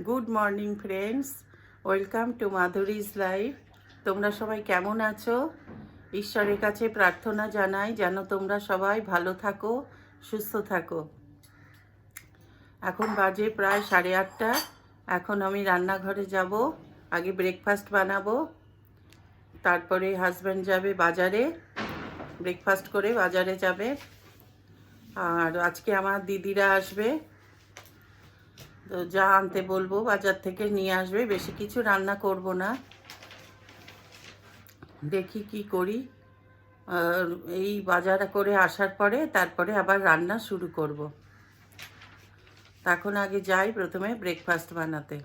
Good morning friends, welcome to Madhuri's life. তোমরা সবাই কেমন আছো? ঈশ্বরের কাছে প্রার্থনা জানাই যেন তোমরা সবাই ভালো থাকো, সুস্থ থাকো। এখন বাজে প্রায় 8:30। এখন আমি রান্নাঘরে যাব, আগে ব্রেকফাস্ট বানাবো, তারপরে হাজব্যান্ড যাবে বাজারে, ব্রেকফাস্ট করে বাজারে যাবে। আর আজকে আমার দিদিরা আসবে, তো যা আনতে বলবো বাজার থেকে নিয়ে আসবে। বেশি কিছু রান্না করব না, দেখি কি করি। এই বাজার করে আসার পরে তারপরে আবার রান্না শুরু করব। তখন আগে যাই প্রথমে ব্রেকফাস্ট বানাতে।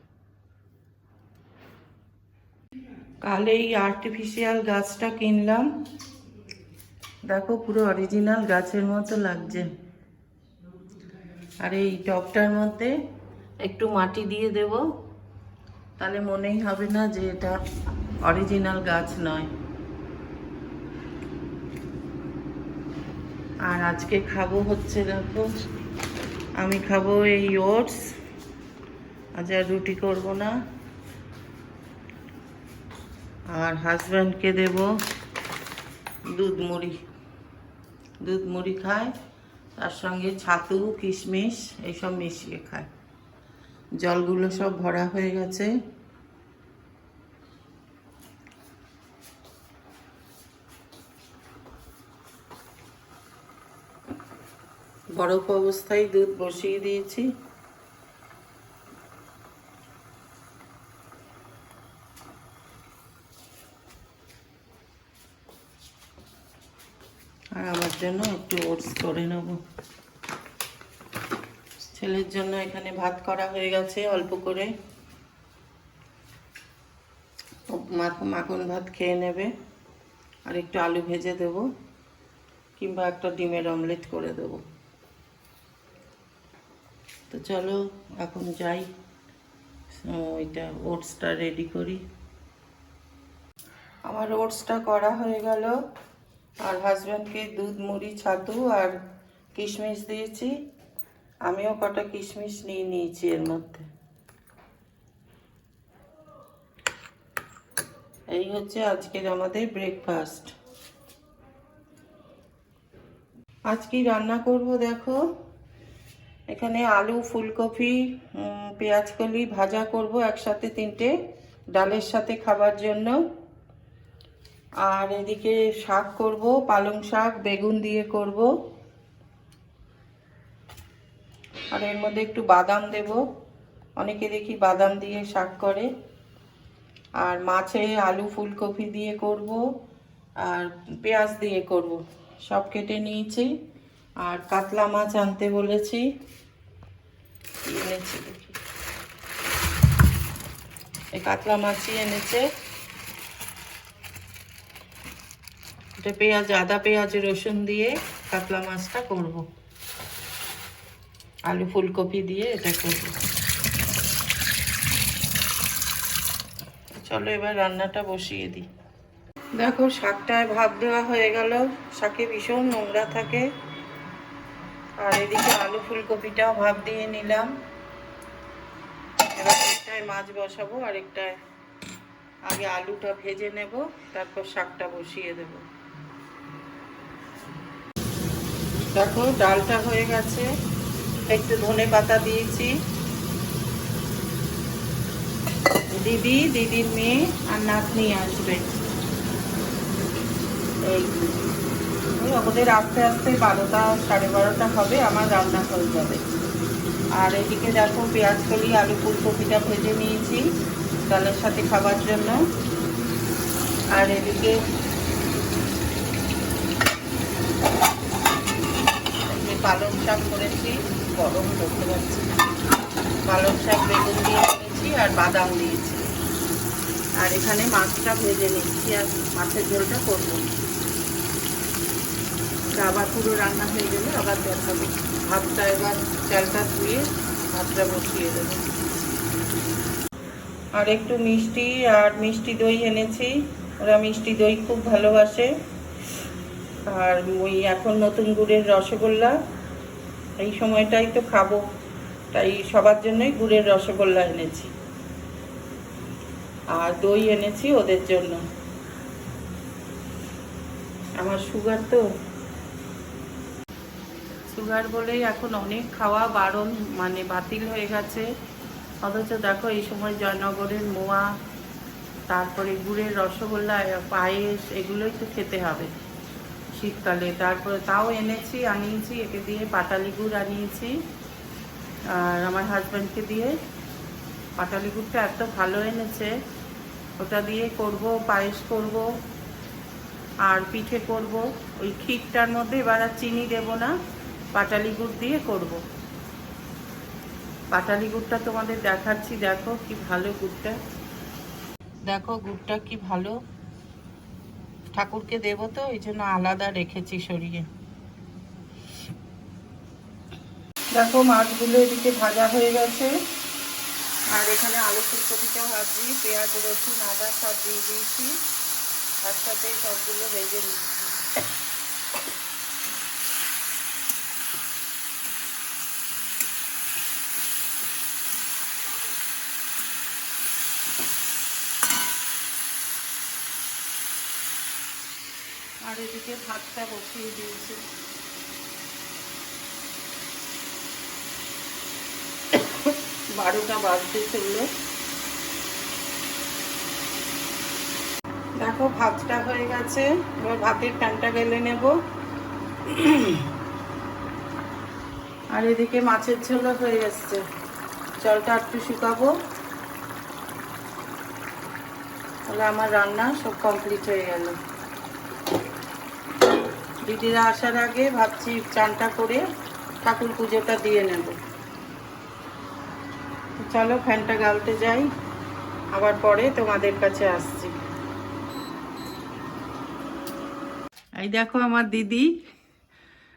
কাল এই আর্টিফিশিয়াল গাছটা কিনলাম, দেখো পুরো অরিজিনাল গাছের মতো লাগছে। আর এই টবটার মধ্যে একটু মাটি দিয়ে দেব, তাহলে মনেই হবে না যে এটা অরিজিনাল গাছ নয়। আর আজকে খাবো হচ্ছে, দেখো আমি খাবো এই ওটস, আজ আর রুটি করব না। আর হাজব্যান্ডকে দেব দুধ মুড়ি খায়, তার সঙ্গে ছাতু কিশমিশ এইসব মিশিয়ে খায়। জলগুলো সব ভরা হয়ে গেছে। বরফ অবস্থায় দুধ বসিয়ে দিয়েছি। আর আমার জন্য একটু ওটস করে নেব। ছেলের জন্য এখানে ভাত করা হয়ে গেছে অল্প করে, মাখন ভাত খেয়ে নেবে। আর একটু আলু ভেজে দেব, কিংবা একটা ডিমের অমলেট করে দেব। তো চলো এখন যাই, ওইটা ওটসটা রেডি করি। আমার ওটসটা করা হয়ে গেল। আর হাজব্যান্ডকে দুধ মুড়ি ছাতু আর কিশমিশ দিয়েছি, আমিও কটা কিশমিশ নিয়ে নিয়েছি এর মধ্যে। এই হচ্ছে আজকের আমাদের ব্রেকফাস্ট। আজকে রান্না করব, দেখো এখানে আলু ফুলকপি পেঁয়াজকলি ভাজা করব একসাথে, 3টে ডালের সাথে খাবার জন্য। আর এদিকে শাক করব, পালং শাক বেগুন দিয়ে করব। আর এর মধ্যে একটু বাদাম দেব, অনেকে দেখি বাদাম দিয়ে শাক করে। আর মাছে আলু ফুলকপি দিয়ে করব, আর পেঁয়াজ দিয়ে করব। সব কেটে নিয়েছি। আর কাতলা মাছ আনতে বলেছি, এনেছি দেখি, এই কাতলা মাছই এনেছে। এটা পেঁয়াজ, আদা পেঁয়াজ রসুন দিয়ে কাতলা মাছটা করব, আলু ফুলকপি দিয়ে এটা করব। চলো এবার রান্নাটা বসিয়ে দিই। দেখো শাকটায় ভাপ দেওয়া হয়ে গেল, শাকে ভীষণ নোংরা থাকে। আর এদিকে আলু ফুলকপিটাও ভাপ দিয়ে নিলাম। এবার একটায় মাছ বসাবো, আর একটায় আগে আলুটা ভেজে নেব, তারপর শাকটা বসিয়ে দেব। দেখো ডালটা হয়ে গেছে, একটু ধনে পাতা দিয়েছি। দিদির মেয়ে আর নাতনি আসবে, এই ওদের আস্তে আস্তে 12টা 12:30 হবে, আমার রান্না হয়ে যাবে। আর এদিকে দেখো পেঁয়াজকলি আলু ফুলকপিটা ভেজে নিয়েছি ডালের সাথে খাবার জন্য। আর এদিকে পালং শাক করেছি, গরম করতে পারছি। পালং শাক বেগুন দিয়ে করেছি আর বাদাম দিয়েছি। আর এখানে মাছটা ভেজে নিচ্ছি, আর মাছের ঝোলটা করবো। আবার পুরো রান্না হয়ে গেলে আবার দেখাবো। ভাতটা এবার চালটা ধুয়ে ভাতটা বসিয়ে দেবো। আর একটু মিষ্টি আর মিষ্টি দই এনেছি, ওরা মিষ্টি দই খুব ভালোবাসে। আর ওই এখন নতুন গুড়ের রসগোল্লা, এই সময়টাই তো খাবো, তাই সবার জন্যই গুড়ের রসগোল্লা এনেছি, আর দই এনেছি ওদের জন্য। আমার সুগার বলেই এখন অনেক খাওয়া বারণ, মানে বাতিল হয়ে গেছে। অথচ দেখো এই সময় জয়নগরের মোয়া, তারপরে গুড়ের রসগোল্লা, পায়েস, এগুলোই তো খেতে হবে শীতকালে। তারপরে তাও আনিয়েছি একে দিয়ে পাটালি গুড় আনিয়েছি, আর আমার হাজব্যান্ডকে দিয়ে। পাটালি গুড়টা এত ভালো এনেছে, ওটা দিয়ে করব, পায়েস করব আর পিঠে করব। ওই ক্ষীরটার মধ্যে এবার আর চিনি দেবো না, পাটালি গুড় দিয়ে করব। পাটালি গুড়টা তোমাদের দেখাচ্ছি, দেখো কি ভালো গুড়টা, দেখো গুড়টা কি ভালো। ঠাকুরকে দেবো তো এই জন্য আলাদা রেখেছি সরিয়ে। দেখো মাছগুলো এদিকে ভাজা হয়ে গেছে, আর এখানে আলু ফুলকপিটা ভাজি, পেঁয়াজ রসুন আদা সব দিয়ে দিয়েছি, একসাথে সবগুলো ভেজে নিচ্ছি। আর এদিকে ভাতটা বসিয়ে দিয়েছি। বারোটা বাজতে চললো। দেখো ভাতটা হয়ে গেছে, এবার ভাতের প্যানটা বেলে নেব। আর এদিকে মাছের ঝোলও হয়ে এসছে, জলটা একটু শুকাবো, তাহলে আমার রান্না সব কমপ্লিট হয়ে গেল। দিদিরা আসার আগে ভাবছি চানটা করে ঠাকুর পুজোটা দিয়ে নেব। চলো ফ্যানটা গালতে যাই, আবার পরে তোমাদের কাছে আসছি। এই দেখো আমার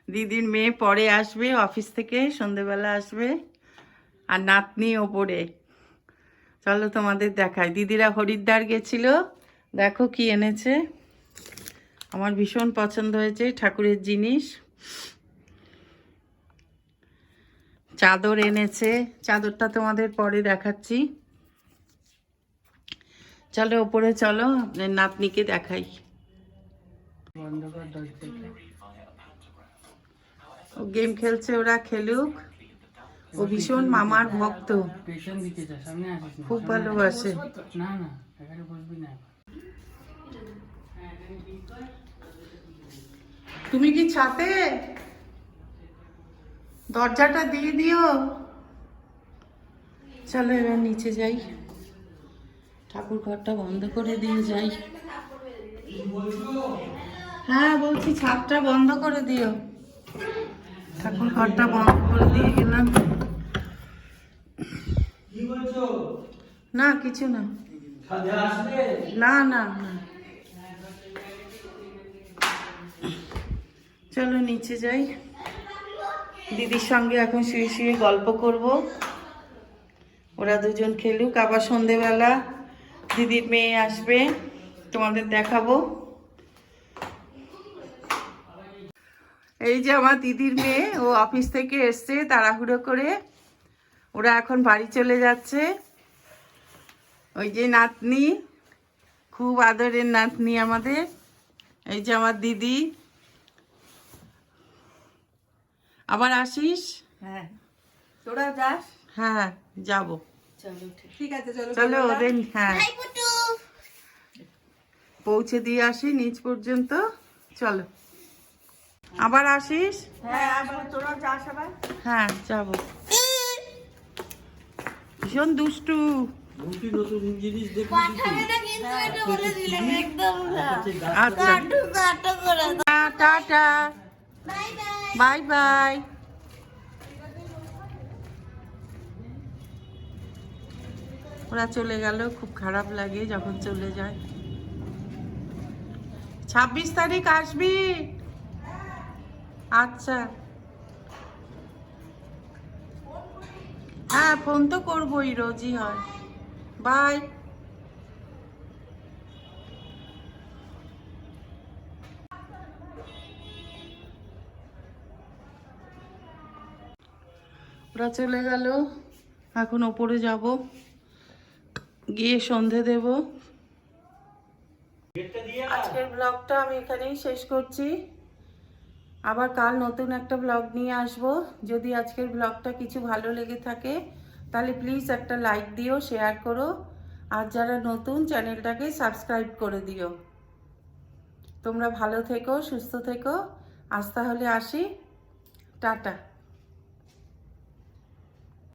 দিদির মেয়ে পরে আসবে অফিস থেকে, সন্ধেবেলা আসবে, আর নাতনি ওপরে। চলো তোমাদের দেখাই। দিদিরা হরিদ্বার গেছিল, দেখো কি এনেছে, আমার ভীষণ পছন্দ হয়েছে ঠাকুরের জিনিস। চাদর এনেছে, চাদরটা তোমাদের পরে দেখাচ্ছি। চলো ওপরে চলো, নাতনিকে দেখাই। ও গেম খেলছে, ওরা খেলুক। ও ভীষণ মামার ভক্ত, খুব ভালোবাসে। তুমি কি ছাতে? দরজাটা দিয়ে দিও। চলো এবার নিচে যাই, ঠাকুর ঘরটা বন্ধ করে দিয়ে যাই। হ্যাঁ বলছি ছাদটা বন্ধ করে দিও। ঠাকুর ঘরটা বন্ধ করে দিয়ে গেলাম। না কিছু না, না না না। চলো নিচে যাই, দিদির সঙ্গে এখন শুয়ে শুয়ে গল্প করব। ওরা দুজন খেলুক, আবার সন্ধেবেলা দিদির মেয়ে আসবে, তোমাদের দেখাবো। এই যে আমার দিদির মেয়ে, ও অফিস থেকে এসছে তাড়াহুড়ো করে, ওরা এখন বাড়ি চলে যাচ্ছে। ওই যে নাতনি, খুব আদরের নাতনি আমাদের, এই যে আমার দিদি। আবার আসিস? হ্যাঁ তোরা যাস? হ্যাঁ যাবো। চলো ঠিক আছে, চলো চলো ওদের, হ্যাঁ পৌঁছে দিয়ে আসি নিচ পর্যন্ত। চলো আবার আসিস? হ্যাঁ আসবো, তোরা যাস আবার। হ্যাঁ যাবো। ভীষণ দুষ্টু। নতুন জিনিস আচ্ছা টাটা, বাই বাই। ওরা চলে গেল, খুব খারাপ লাগে যখন চলে যায়। 26 তারিখ আসবি? আচ্ছা হ্যাঁ ফোন তো করবোই, রোজই হয়। বাই। ওরা চলে গেল, এখন ওপরে যাব, গিয়ে সন্ধে দেব। আজকের ব্লগটা আমি এখানেই শেষ করছি। আবার কাল নতুন একটা ব্লগ নিয়ে আসব। যদি আজকের ব্লগটা কিছু ভালো লেগে থাকে তাহলে প্লিজ একটা লাইক দিও, শেয়ার করো, আর যারা নতুন চ্যানেলটাকে সাবস্ক্রাইব করে দিও। তোমরা ভালো থেকো, সুস্থ থেকো। আজ তাহলে আসি, টাটা।